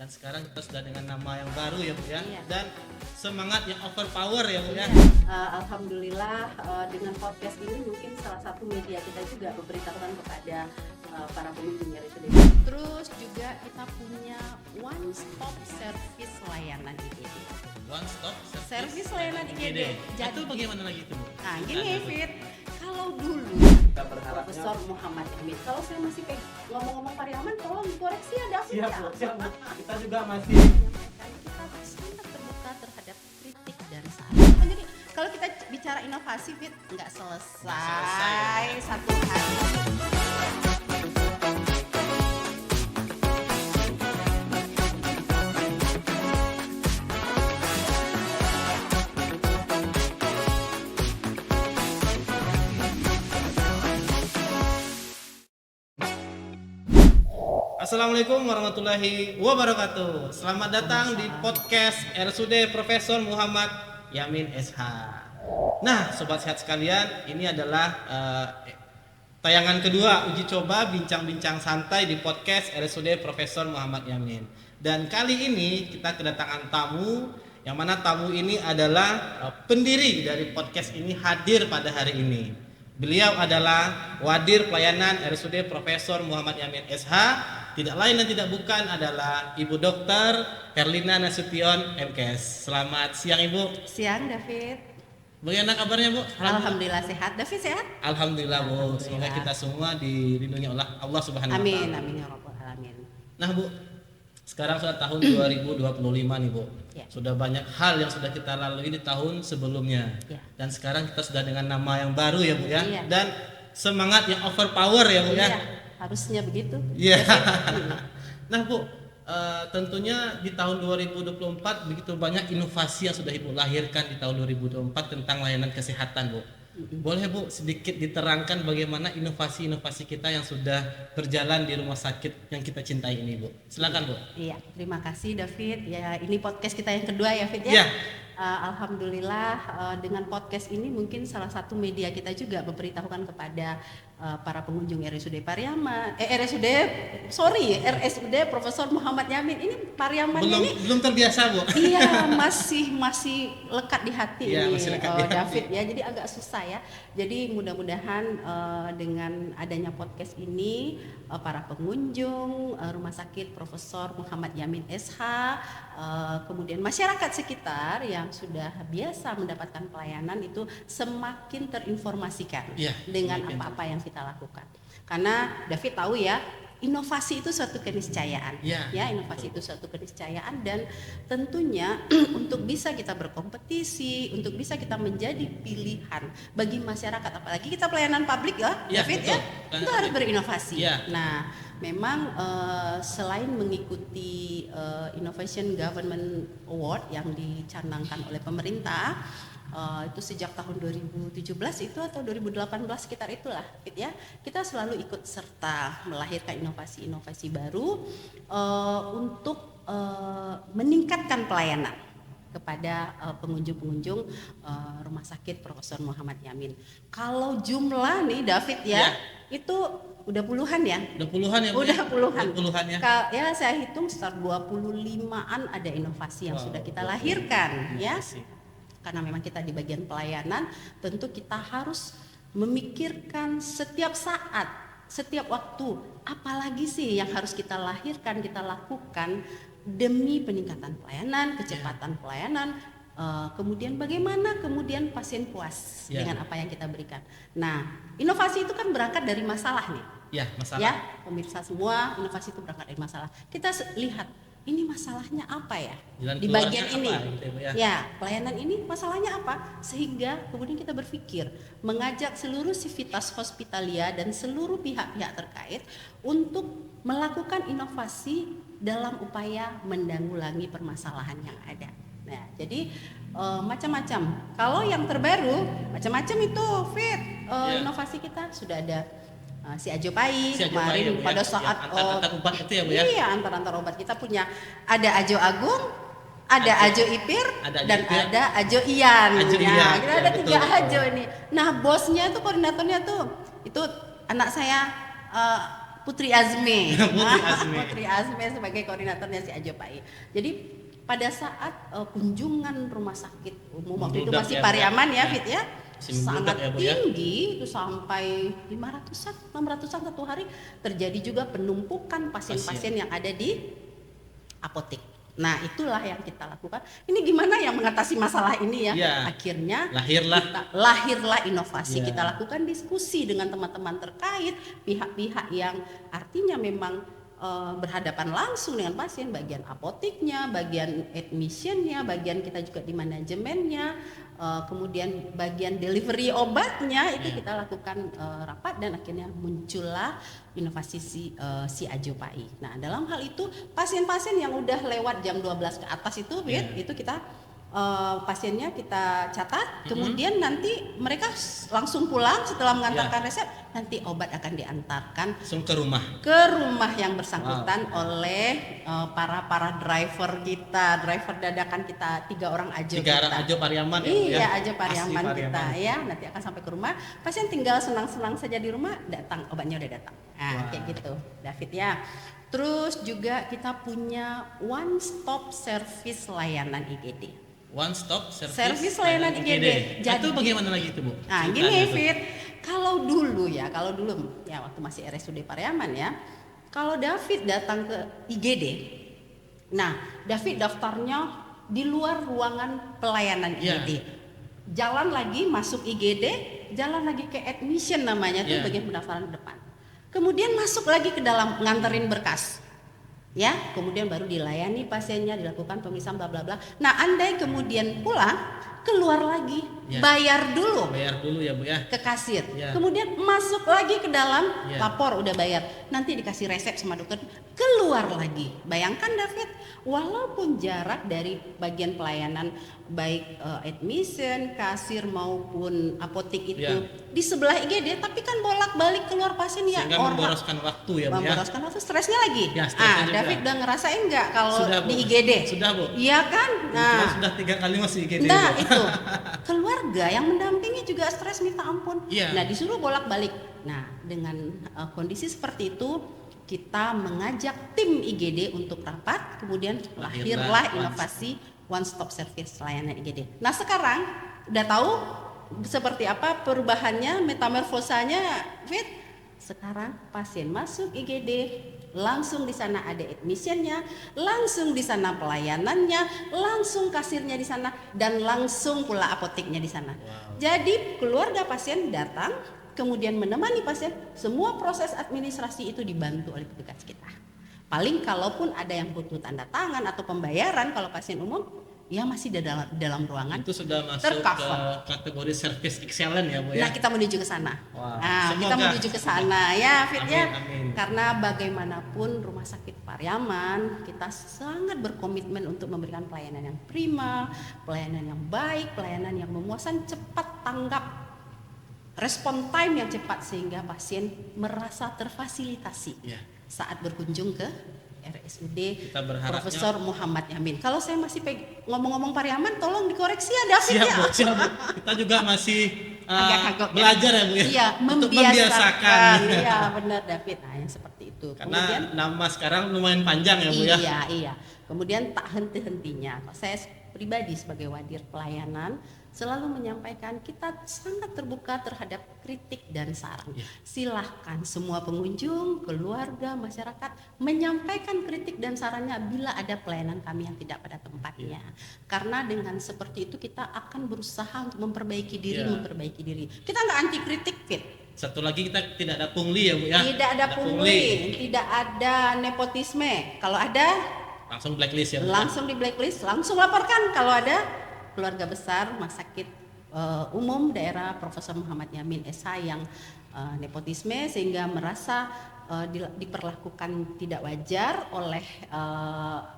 Dan sekarang kita sudah dengan nama yang baru ya Bu ya. Iya. Dan semangat yang overpower ya Bu ya. Alhamdulillah dengan podcast ini mungkin salah satu media kita juga memberitahukan kepada para pengunjung RSUD. Terus juga kita punya one stop service layanan IGD. One stop Service layanan IGD. Itu bagaimana lagi itu Bu? Nah gini Fit, kalau dulu Kita berharapnya Profesor Muhammad Yamin, kalau saya masih ngomong-ngomong Pariaman, tolong dikoreksi ya David ya. siap Bu. Kita juga masih Kita sangat terbuka terhadap kritik dan saran. Jadi kalau kita bicara inovasi Fit nggak selesai ya. satu hari. Assalamualaikum warahmatullahi wabarakatuh. Selamat datang di podcast RSUD Profesor Muhammad Yamin SH. Nah, sobat sehat sekalian, ini adalah tayangan kedua uji coba bincang-bincang santai di podcast RSUD Profesor Muhammad Yamin. Dan kali ini kita kedatangan tamu, yang mana tamu ini adalah pendiri dari podcast ini hadir pada hari ini. Beliau adalah Wadir Pelayanan RSUD Profesor Muhammad Yamin SH. Tidak lain dan tidak bukan adalah Ibu Dokter Herlina Nasution MKS. Selamat siang Ibu. Siang David. Bagaimana kabarnya Bu? Alhamdulillah sehat. David sehat? Alhamdulillah Bu. Alhamdulillah. Semoga kita semua dilindungi oleh Allah Subhanahu wa Amin, taala. amin ya rabbal alamin. Nah Bu, sekarang sudah tahun 2025 nih Bu. Ya. Sudah banyak hal yang sudah kita lalui di tahun sebelumnya. Ya. Dan sekarang kita sudah dengan nama yang baru ya Bu ya. Iya. Dan semangat yang overpower ya Bu ya. Iya, harusnya begitu. Iya. Nah Bu, tentunya di tahun 2024 begitu banyak inovasi yang sudah Ibu lahirkan di tahun 2024 tentang layanan kesehatan Bu. Boleh Bu sedikit diterangkan bagaimana inovasi-inovasi kita yang sudah berjalan di rumah sakit yang kita cintai ini Bu. Silakan Bu. Iya, terima kasih David. Ya, ini podcast kita yang kedua ya, Fit ya. Iya. Alhamdulillah dengan podcast ini mungkin salah satu media kita juga memberitahukan kepada para pengunjung RSUD Pariaman, RSUD Profesor Muhammad Yamin. Ini Pariaman ini Belum terbiasa Bu. iya masih lekat di hati Iya, ini masih lekat di hati. David ya, jadi agak susah ya. Jadi mudah-mudahan dengan adanya podcast ini para pengunjung rumah sakit Profesor Muhammad Yamin SH, kemudian masyarakat sekitar yang sudah biasa mendapatkan pelayanan itu semakin terinformasikan Iya, dengan semakin. apa-apa yang kita lakukan. Karena David tahu ya, inovasi itu suatu keniscayaan. Iya, Ya, inovasi itu suatu keniscayaan dan tentunya untuk bisa kita berkompetisi, untuk bisa kita menjadi pilihan bagi masyarakat, apalagi kita pelayanan publik ya, Iya, David betul. ya, Pelayanan kita harus publik. berinovasi. Iya. Nah, memang selain mengikuti Innovation Government Award yang dicanangkan oleh pemerintah, itu sejak tahun 2017 itu atau 2018 sekitar itulah Fit ya, kita selalu ikut serta melahirkan inovasi-inovasi baru untuk meningkatkan pelayanan kepada pengunjung-pengunjung rumah sakit Profesor Muhammad Yamin. Kalau jumlah nih David ya, itu udah puluhan ya. Udah puluhan ya Bu. Udah puluhan. Udah puluhan ya. Ya saya hitung sekitar 25-an ada inovasi yang Wow, sudah kita 25 lahirkan ya. inovasi. Karena memang kita di bagian pelayanan, tentu kita harus memikirkan setiap saat, setiap waktu, apalagi sih yang harus kita lahirkan, kita lakukan demi peningkatan pelayanan, kecepatan pelayanan, kemudian bagaimana kemudian pasien puas dengan apa yang kita berikan. Nah, inovasi itu kan berangkat dari masalah nih. Ya, masalah. Ya, pemirsa semua, inovasi itu berangkat dari masalah. Kita lihat ini masalahnya apa ya Jalan di keluarnya bagian apa ini gitu ya. ya, pelayanan ini masalahnya apa, sehingga kemudian kita berpikir mengajak seluruh sivitas hospitalia dan seluruh pihak-pihak terkait untuk melakukan inovasi dalam upaya menanggulangi permasalahan yang ada. Nah, jadi macam-macam. Kalau yang terbaru macam-macam itu Fit, inovasi kita sudah ada si Ajo Pai kemarin pada saat antar obat itu ya Bu ya. Iya, antar obat kita punya ada Ajo Agung, ada Ajo Ipir, dan ada Ajo Ian. Ajo ya, Ian. kita ada tiga Ajo ini. Nah, bosnya tuh, koordinatornya tuh itu anak saya Putri Azmi. Putri Azmi. Putri Azmi sebagai koordinatornya si Ajopai. Jadi pada saat kunjungan rumah sakit umum waktu itu Membludak masih ya, Pariaman Bu, ya, ya. Fit ya. Masih membludak Sangat ya, Bu, ya. tinggi itu sampai 500-an, 600-an satu hari. Terjadi juga penumpukan pasien-pasien yang ada di apotek. Nah, itulah yang kita lakukan. Ini gimana yang mengatasi masalah ini ya? Ya. Akhirnya Lahirlah inovasi. Ya. Kita lakukan diskusi dengan teman-teman terkait, pihak-pihak yang artinya memang berhadapan langsung dengan pasien, bagian apoteknya, bagian admissionnya, bagian kita juga di manajemennya, kemudian bagian delivery obatnya itu kita lakukan rapat dan akhirnya muncullah inovasi si Ajopai. Nah, dalam hal itu pasien-pasien yang udah lewat jam 12 ke atas itu, itu kita pasiennya kita catat, kemudian nanti mereka langsung pulang setelah mengantarkan resep, nanti obat akan diantarkan langsung ke rumah yang bersangkutan oleh para driver kita, driver dadakan kita, 3 orang ajo kita. 3 orang ajo Pariaman ya, Bu, ya. Iya, ajo Pariaman Asli kita ya, nanti akan sampai ke rumah, pasien tinggal senang-senang saja di rumah, datang obatnya udah datang. Nah, kayak gitu, David ya. Terus juga kita punya one stop service layanan IGD. One stop Service layanan IGD. Jadi itu bagaimana lagi itu, Bu? Nah, gini Fit, kalau dulu ya waktu masih RSUD Pariaman ya, kalau David datang ke IGD, nah David daftarnya di luar ruangan pelayanan IGD. Jalan lagi masuk IGD, jalan lagi ke admission namanya tuh bagian pendaftaran depan. Kemudian masuk lagi ke dalam nganterin berkas. Ya, kemudian baru dilayani pasiennya, dilakukan pemeriksaan bla bla bla. Nah, andai kemudian pulang, keluar lagi, bayar dulu ya, Bu ya, ke kasir. Kemudian masuk lagi ke dalam, lapor udah bayar. Nanti dikasih resep sama dokter, keluar lagi. Bayangkan David, walaupun jarak dari bagian pelayanan baik admission, kasir maupun apotek itu di sebelah IGD, tapi kan bolak-balik keluar pasien ya. Sehingga memboroskan waktu ya, Bu ya. Memboroskan waktu, stresnya lagi. Stresnya David udah ngerasain nggak kalau sudah, di IGD? Sudah, Bu. Iya kan? Nah, sudah 3 kali masih IGD. Nah, itu. Keluarga yang mendampingi juga stres minta ampun. Nah, disuruh bolak-balik. Nah, dengan kondisi seperti itu, kita mengajak tim IGD untuk rapat, kemudian lahirlah inovasi one stop service layanan IGD. Nah, sekarang udah tahu seperti apa perubahannya, metamorfosanya, Fit? Sekarang pasien masuk IGD, langsung di sana ada admissionnya, langsung di sana pelayanannya, langsung kasirnya di sana, dan langsung pula apoteknya di sana. Jadi keluarga pasien datang, kemudian menemani pasien, semua proses administrasi itu dibantu oleh petugas kita. Paling kalaupun ada yang butuh tanda tangan atau pembayaran, kalau pasien umum ya masih di dalam ruangan. Itu sudah masuk ke kategori service excellent ya, Bu ya. Nah, kita menuju ke sana. Kita menuju ke sana ya, Fit ya. Karena bagaimanapun rumah sakit Pariaman kita sangat berkomitmen untuk memberikan pelayanan yang prima, pelayanan yang baik, pelayanan yang memuaskan, cepat tanggap, respon time yang cepat sehingga pasien merasa terfasilitasi saat berkunjung ke RSUD Profesor Muhammad Yamin. Kalau saya masih ngomong-ngomong Pariaman, tolong dikoreksi ya David. Siap, Bu. Kita juga masih belajar ya, Bu ya. Iya, untuk membiasakan. Iya, benar David. Nah, yang seperti itu. Karena kemudian, nama sekarang lumayan panjang ya, Bu ya. Iya. Kemudian tak henti-hentinya. Saya pribadi sebagai wadir pelayanan selalu menyampaikan kita sangat terbuka terhadap kritik dan saran. Silahkan semua pengunjung, keluarga, masyarakat menyampaikan kritik dan sarannya bila ada pelayanan kami yang tidak pada tempatnya. Karena dengan seperti itu kita akan berusaha untuk memperbaiki diri. Kita nggak anti kritik, Fit. Satu lagi kita tidak ada pungli ya, Bu ya. Tidak ada pungli, tidak ada nepotisme. Kalau ada langsung blacklist ya, Bu. Langsung di blacklist, langsung laporkan kalau ada keluarga besar Rumah Sakit Umum Daerah Profesor Muhammad Yamin SH yang nepotisme sehingga merasa diperlakukan tidak wajar oleh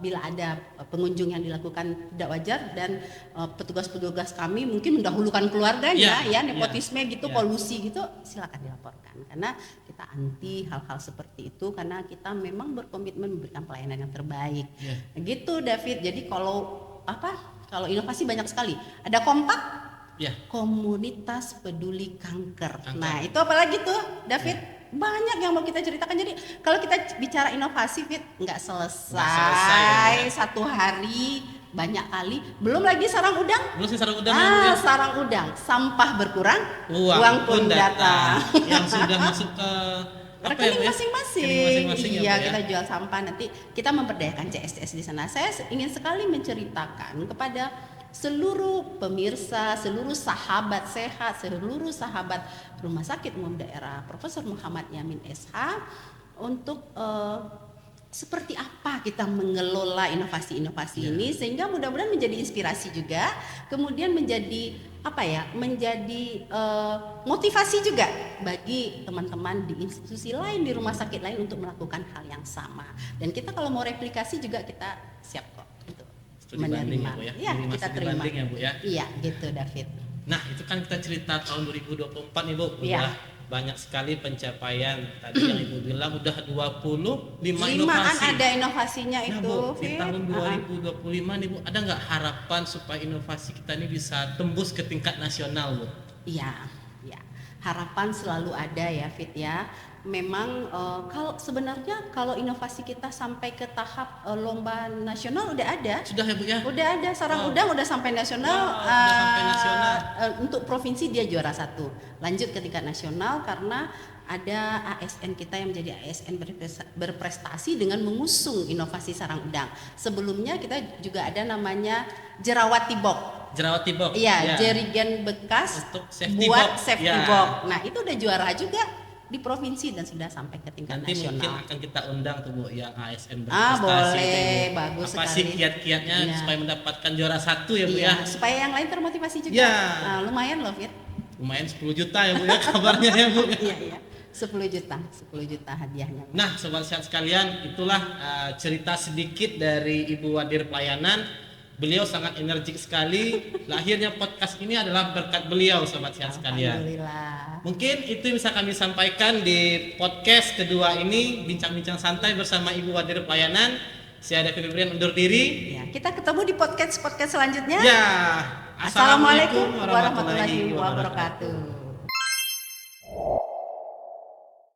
bila ada pengunjung yang dilakukan tidak wajar dan petugas-petugas kami mungkin mendahulukan keluarganya nepotisme kolusi gitu, silakan dilaporkan karena kita anti hal-hal seperti itu karena kita memang berkomitmen memberikan pelayanan yang terbaik. Gitu David. Jadi kalau inovasi banyak sekali. Ada kompak, komunitas peduli kanker. Nah, itu apalagi tuh, David? banyak yang mau kita ceritakan. Jadi kalau kita bicara inovasi Fit nggak selesai, selesai satu hari, banyak kali. Belum lagi sarang udang. Belum sih sarang udang ya, Bu, ya? Sarang udang, sampah berkurang, Uang pun datang. Yang sudah masuk ke apa ya, Bu, Rekening ya? masing-masing. Rekening masing-masing ya, Iya, Bu, ya? kita jual sampah, nanti kita memperdayakan CSCS di sana. Saya ingin sekali menceritakan kepada seluruh pemirsa, seluruh sahabat sehat, seluruh sahabat Rumah Sakit Umum Daerah Profesor Muhammad Yamin SH untuk seperti apa kita mengelola inovasi-inovasi ini, sehingga mudah-mudahan menjadi inspirasi juga, kemudian menjadi apa ya, menjadi motivasi juga bagi teman-teman di institusi lain, di rumah sakit lain untuk melakukan hal yang sama. Dan kita kalau mau replikasi juga kita siap kok untuk Studi banding ya, menerima. Bu, ya? Iya, Jadi kita masih terima. dibanding ya, Bu, ya? Iya, gitu David. Nah, itu kan kita cerita tahun 2024 nih, Bu. Iya. Udah banyak sekali pencapaian. Tadi yang Ibu bilang udah 25 Limaan inovasi. ada inovasinya Nah, itu, Bu, di Fit. tahun 2025 nih, Bu, ada nggak harapan supaya inovasi kita ini bisa tembus ke tingkat nasional, Bu? Iya, ya. Harapan selalu ada ya, Fit ya. Memang kalau sebenarnya kalau inovasi kita sampai ke tahap lomba nasional udah ada. Sudah ya, Bu, ya? Udah ada sarang udang udah sampai nasional. Wow, udah sampai nasional. Untuk provinsi dia juara 1. Lanjut ke tingkat nasional karena ada ASN kita yang menjadi ASN berprestasi dengan mengusung inovasi sarang udang. Sebelumnya kita juga ada namanya jerawat tibok. Jerawat tibok. Iya, Ya. jerigen bekas Untuk safety buat box. safety Ya. box. Nah, itu udah juara juga di provinsi dan sudah sampai ke tingkat Nanti mungkin nasional. akan kita undang tuh, Bu, yang ASN berprestasi. Boleh, itu, Bu. bagus Apa sekali. sih kiat-kiatnya Iya. supaya mendapatkan juara 1 ya, Bu, Iya, ya? supaya yang lain termotivasi juga. Ya. Nah, lumayan loh, Fit. Lumayan 10 juta ya, Bu, ya, kabarnya ya, Bu. Iya, iya. 10 juta hadiahnya. Nah, sobat sehat sekalian, itulah cerita sedikit dari Ibu Wadir Pelayanan. Beliau sangat energik sekali. Lahirnya podcast ini adalah berkat beliau, sobat sehat sekalian. Alhamdulillah. Mungkin itu yang bisa kami sampaikan di podcast kedua ini, bincang-bincang santai bersama Ibu Wadir Pelayanan. Saya David Febrian undur diri. Ya, kita ketemu di podcast selanjutnya. Ya, Assalamualaikum warahmatullahi wabarakatuh.